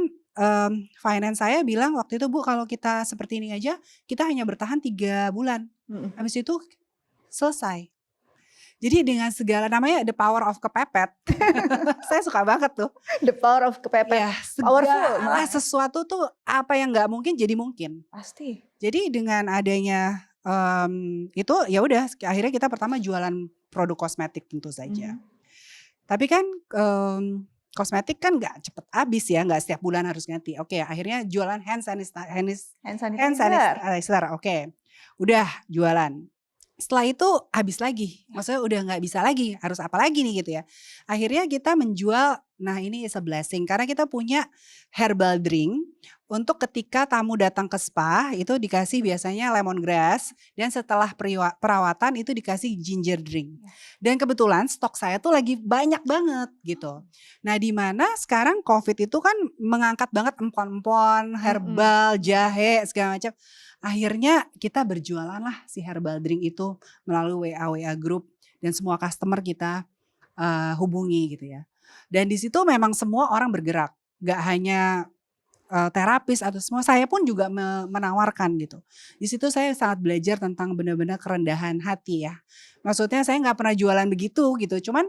finance saya bilang waktu itu, Bu, kalau kita seperti ini aja kita hanya bertahan 3 bulan. Habis itu selesai. Jadi dengan segala namanya the power of kepepet. Saya suka banget tuh. The power of kepepet. Ya, Powerful. Sesuatu tuh apa yang nggak mungkin jadi mungkin. Pasti. Jadi dengan adanya itu ya udah akhirnya kita pertama jualan produk kosmetik tentu saja. Tapi kan kosmetik kan nggak cepet habis ya, nggak setiap bulan harus ganti. Oke, akhirnya jualan hand sanitizer. Oke, udah jualan. Setelah itu habis lagi, maksudnya udah nggak bisa lagi, harus apa lagi nih gitu ya. Akhirnya kita menjual, nah ini is a blessing karena kita punya herbal drink untuk ketika tamu datang ke spa itu dikasih biasanya lemongrass dan setelah perawatan itu dikasih ginger drink. Dan kebetulan stok saya tuh lagi banyak banget gitu. Nah di mana sekarang COVID itu kan mengangkat banget empon-empon, herbal, jahe segala macam. Akhirnya kita berjualan lah si herbal drink itu melalui WA group dan semua customer kita hubungi gitu ya. Dan di situ memang semua orang bergerak, gak hanya terapis atau semua, saya pun juga menawarkan gitu. Di situ saya sangat belajar tentang benar-benar kerendahan hati ya. Maksudnya saya nggak pernah jualan begitu gitu, cuman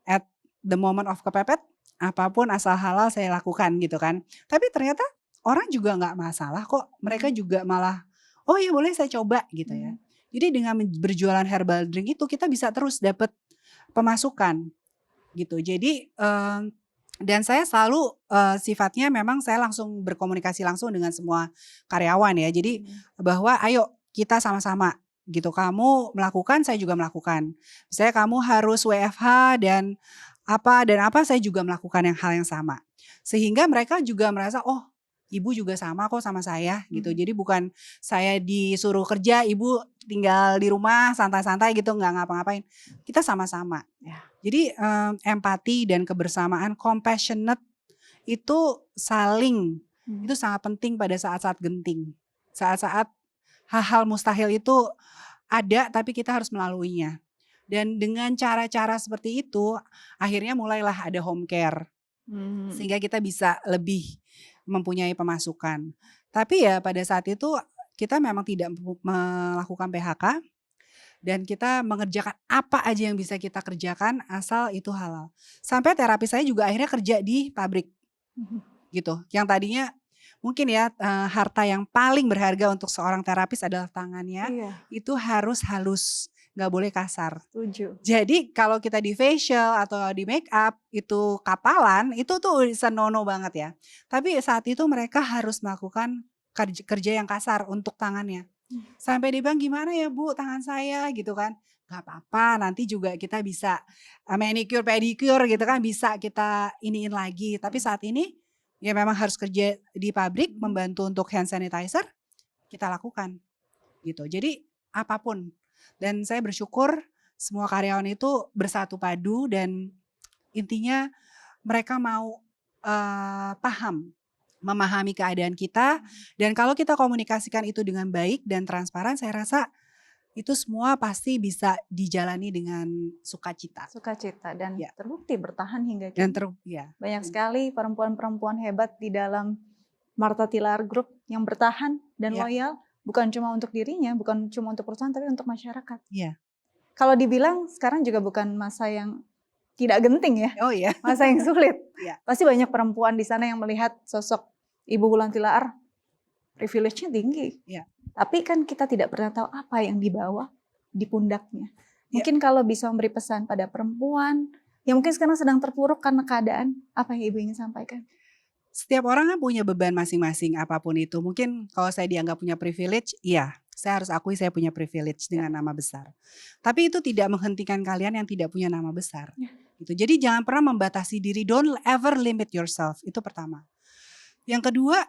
at the moment of kepepet apapun asal halal saya lakukan gitu kan. Tapi ternyata orang juga nggak masalah kok, mereka juga malah, oh ya boleh saya coba gitu ya. Jadi dengan berjualan herbal drink itu kita bisa terus dapat pemasukan gitu. Jadi dan saya selalu sifatnya memang saya langsung berkomunikasi langsung dengan semua karyawan ya. Jadi bahwa ayo kita sama-sama gitu, kamu melakukan saya juga melakukan. Misalnya kamu harus WFH dan apa saya juga melakukan hal yang sama. Sehingga mereka juga merasa oh ibu juga sama kok sama saya gitu. Jadi bukan saya disuruh kerja, ibu tinggal di rumah santai-santai gitu nggak ngapa-ngapain. Kita sama-sama. Ya. Jadi empati dan kebersamaan, compassionate itu saling itu sangat penting pada saat-saat genting. Saat-saat hal-hal mustahil itu ada tapi kita harus melaluinya. Dan dengan cara-cara seperti itu akhirnya mulailah ada home care. Sehingga kita bisa lebih mempunyai pemasukan. Tapi ya pada saat itu kita memang tidak melakukan PHK dan kita mengerjakan apa aja yang bisa kita kerjakan asal itu halal. Sampai terapi saya juga akhirnya kerja di pabrik gitu. Yang tadinya mungkin ya harta yang paling berharga untuk seorang terapis adalah tangannya. Iya, Itu harus halus, nggak boleh kasar. setuju. Jadi kalau kita di facial atau di make up itu kapalan, itu tuh bisa no-no banget ya. Tapi saat itu mereka harus melakukan kerja yang kasar untuk tangannya. Sampai dia bilang, "Gimana ya Bu tangan saya?" gitu kan. "Gak apa-apa, nanti juga kita bisa manicure, pedicure gitu kan, bisa kita iniin lagi. Tapi saat ini ya memang harus kerja di pabrik, membantu untuk hand sanitizer, kita lakukan." Gitu. Jadi apapun. Dan saya bersyukur semua karyawan itu bersatu padu dan intinya mereka mau paham, memahami keadaan kita, dan kalau kita komunikasikan itu dengan baik dan transparan, saya rasa itu semua pasti bisa dijalani dengan sukacita. Sukacita dan Ya. terbukti bertahan hingga Dan kini. Banyak sekali perempuan-perempuan hebat di dalam Martha Tilaar Group yang bertahan dan Ya. loyal, bukan cuma untuk dirinya, bukan cuma untuk perusahaan, tapi untuk masyarakat. Iya. Kalau dibilang sekarang juga bukan masa yang tidak genting ya, Oh iya. masa yang sulit. Iya. Pasti banyak perempuan di sana yang melihat sosok Ibu Wulan Tilaar, privilege-nya tinggi. Iya. Tapi kan kita tidak pernah tahu apa yang dibawa di pundaknya. Mungkin kalau bisa memberi pesan pada perempuan yang mungkin sekarang sedang terpuruk karena keadaan, apa yang Ibu ingin sampaikan? Setiap orang kan punya beban masing-masing apapun itu. Mungkin kalau saya dianggap punya privilege, iya, saya harus akui saya punya privilege dengan nama besar. Tapi itu tidak menghentikan kalian yang tidak punya nama besar. Gitu. Jadi jangan pernah membatasi diri, don't ever limit yourself. Itu pertama. Yang kedua,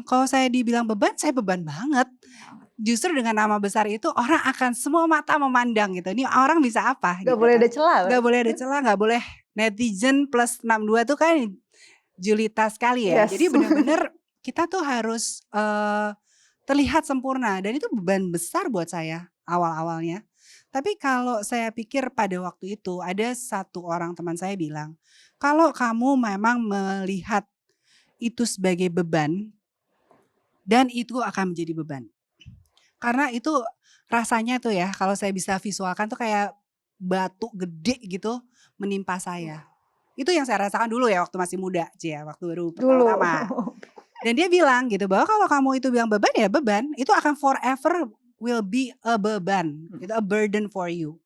kalau saya dibilang beban, saya beban banget. Justru dengan nama besar itu orang akan semua mata memandang gitu. Ini orang bisa apa? Gak gitu boleh kan. ada celah. Gak boleh ada celah, gak boleh netizen plus 62 tuh kan julita sekali ya. Yes. Jadi benar-benar kita tuh harus terlihat sempurna dan itu beban besar buat saya awal-awalnya. Tapi kalau saya pikir pada waktu itu ada satu orang teman saya bilang, kalau kamu memang melihat itu sebagai beban dan itu akan menjadi beban. Karena itu rasanya tuh ya kalau saya bisa visualkan tuh kayak batu gede gitu menimpa saya. Itu yang saya rasakan dulu ya waktu masih muda, waktu baru pertama-tama. Dan dia bilang gitu bahwa kalau kamu itu bilang beban ya beban, itu akan forever will be a beban, gitu, a burden for you.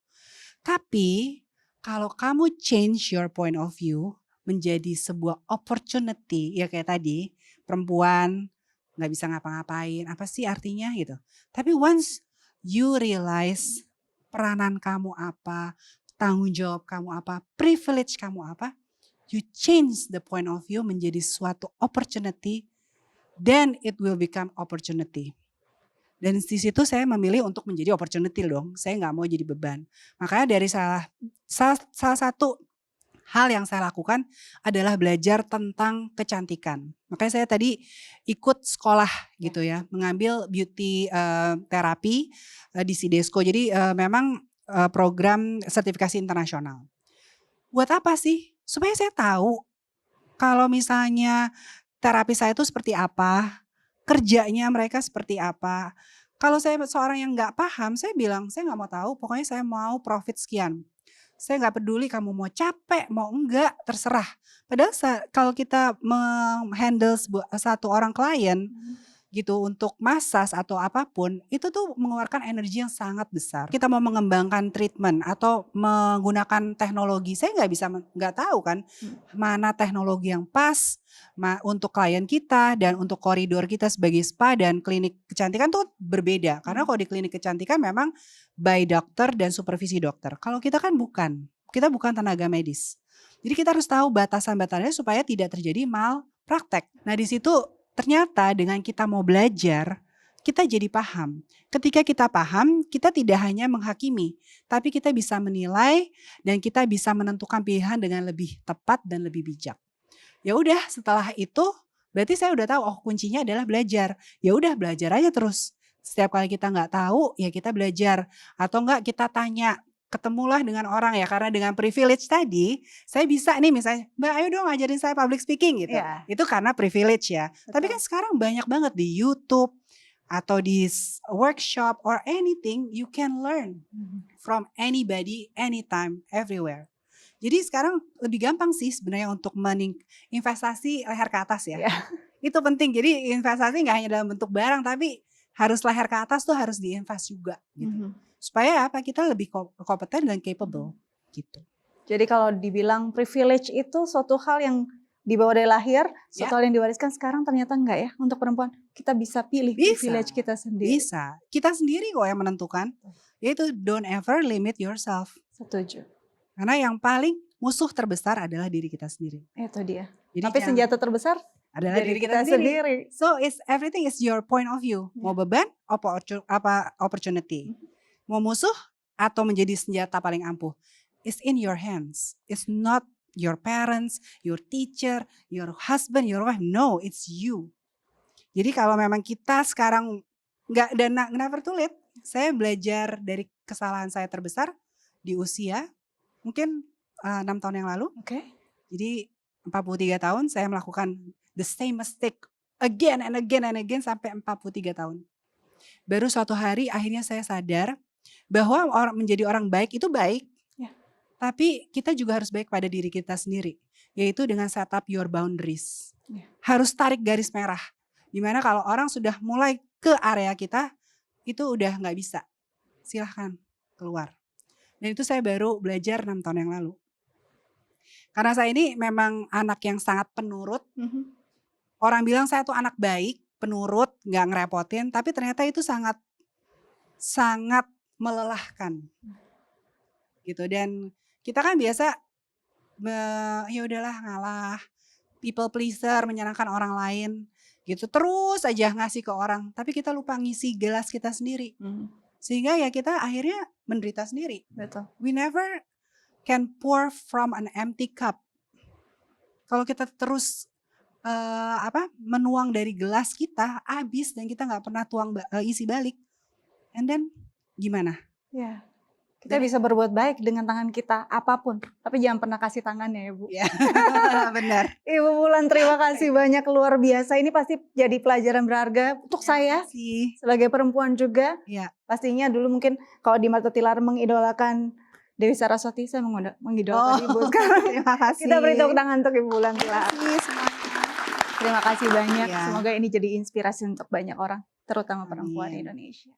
Tapi kalau kamu change your point of view menjadi sebuah opportunity, ya kayak tadi perempuan nggak bisa ngapa-ngapain, apa sih artinya gitu. Tapi once you realize peranan kamu apa, tanggung jawab kamu apa, privilege kamu apa, you change the point of view menjadi suatu opportunity, then it will become opportunity. Dan di situ saya memilih untuk menjadi opportunity dong, saya nggak mau jadi beban. Makanya dari salah satu hal yang saya lakukan adalah belajar tentang kecantikan. Makanya saya tadi ikut sekolah gitu ya, mengambil beauty terapi di Sidesco. Jadi memang program sertifikasi internasional. Buat apa sih? Supaya saya tahu kalau misalnya terapi saya itu seperti apa, kerjanya mereka seperti apa. Kalau saya seorang yang nggak paham, saya bilang saya nggak mau tahu, pokoknya saya mau profit sekian. Saya nggak peduli kamu mau capek, mau enggak, terserah. Padahal kalau kita menghandle satu orang klien gitu untuk massage atau apapun, itu tuh mengeluarkan energi yang sangat besar. Kita mau mengembangkan treatment atau menggunakan teknologi, saya nggak tahu kan mana teknologi yang pas untuk klien kita dan untuk koridor kita sebagai spa dan klinik kecantikan tuh berbeda. Karena kalau di klinik kecantikan memang by dokter dan supervisi dokter. Kalau kita kan bukan, kita bukan tenaga medis. Jadi kita harus tahu batasan-batasannya supaya tidak terjadi malpraktek. Nah di situ ternyata dengan kita mau belajar, kita jadi paham. Ketika kita paham, kita tidak hanya menghakimi, tapi kita bisa menilai dan kita bisa menentukan pilihan dengan lebih tepat dan lebih bijak. Ya udah, setelah itu berarti saya udah tahu kuncinya adalah belajar. Ya udah belajar aja terus. Setiap kali kita nggak tahu, ya kita belajar atau enggak kita tanya. Ketemulah dengan orang ya, karena dengan privilege tadi saya bisa nih misalnya, Mbak ayo dong ngajarin saya public speaking gitu. Itu karena privilege ya. Betul. Tapi kan sekarang banyak banget di YouTube atau di workshop or anything you can learn from anybody, anytime, everywhere. Jadi sekarang lebih gampang sih sebenarnya untuk investasi leher ke atas ya. Iya. Itu penting. Jadi investasi nggak hanya dalam bentuk barang, tapi harus leher ke atas tuh harus diinvest juga gitu. Mhm. Supaya apa? Kita lebih kompeten dan capable gitu. Jadi kalau dibilang privilege itu suatu hal yang dibawa dari lahir, Ya. suatu hal yang diwariskan, sekarang ternyata enggak ya untuk perempuan. Kita bisa pilih privilege kita sendiri. Bisa. Kita sendiri kok yang menentukan. Yaitu don't ever limit yourself. Setuju. Karena yang paling musuh terbesar adalah diri kita sendiri. Itu dia. Jadi Tapi senjata terbesar adalah diri kita sendiri. So everything is your point of view. Mau beban, apa opportunity. Mau musuh atau menjadi senjata paling ampuh. It's in your hands. It's not your parents, your teacher, your husband, your wife. No, it's you. Jadi kalau memang kita sekarang never too late. Saya belajar dari kesalahan saya terbesar di usia mungkin 6 tahun yang lalu. Oke. Jadi 43 tahun saya melakukan the same mistake again and again and again sampai 43 tahun. Baru suatu hari akhirnya saya sadar bahwa menjadi orang baik itu baik. Ya. Tapi kita juga harus baik pada diri kita sendiri. Yaitu dengan set up your boundaries. Ya. Harus tarik garis merah. Dimana kalau orang sudah mulai ke area kita, itu udah gak bisa. Silahkan keluar. Dan itu saya baru belajar 6 tahun yang lalu. Karena saya ini memang anak yang sangat penurut. Orang bilang saya tuh anak baik, penurut, gak ngerepotin. Tapi ternyata itu sangat melelahkan. Gitu. Dan kita kan biasa ya udahlah ngalah, people pleaser, menyenangkan orang lain. Gitu terus aja ngasih ke orang. Tapi kita lupa ngisi gelas kita sendiri. Sehingga ya kita akhirnya menderita sendiri. Betul. We never can pour from an empty cup. Kalau kita terus menuang dari gelas kita habis dan kita nggak pernah isi balik, and then gimana? Ya, kita bisa berbuat baik dengan tangan kita apapun, tapi jangan pernah kasih tangannya ya Bu. Ya, benar. Ibu Wulan, terima kasih banyak, luar biasa. Ini pasti jadi pelajaran berharga untuk saya sebagai perempuan juga. Ya. Pastinya dulu mungkin kalau di mata Tilar mengidolakan Dewi Saraswati, saya mengidolakan Ibu sekarang. Terima kasih. Kita beri tepuk tangan untuk Ibu Wulan Tilar. Terima kasih banyak. Ya. Semoga ini jadi inspirasi untuk banyak orang, terutama perempuan Amin. Indonesia.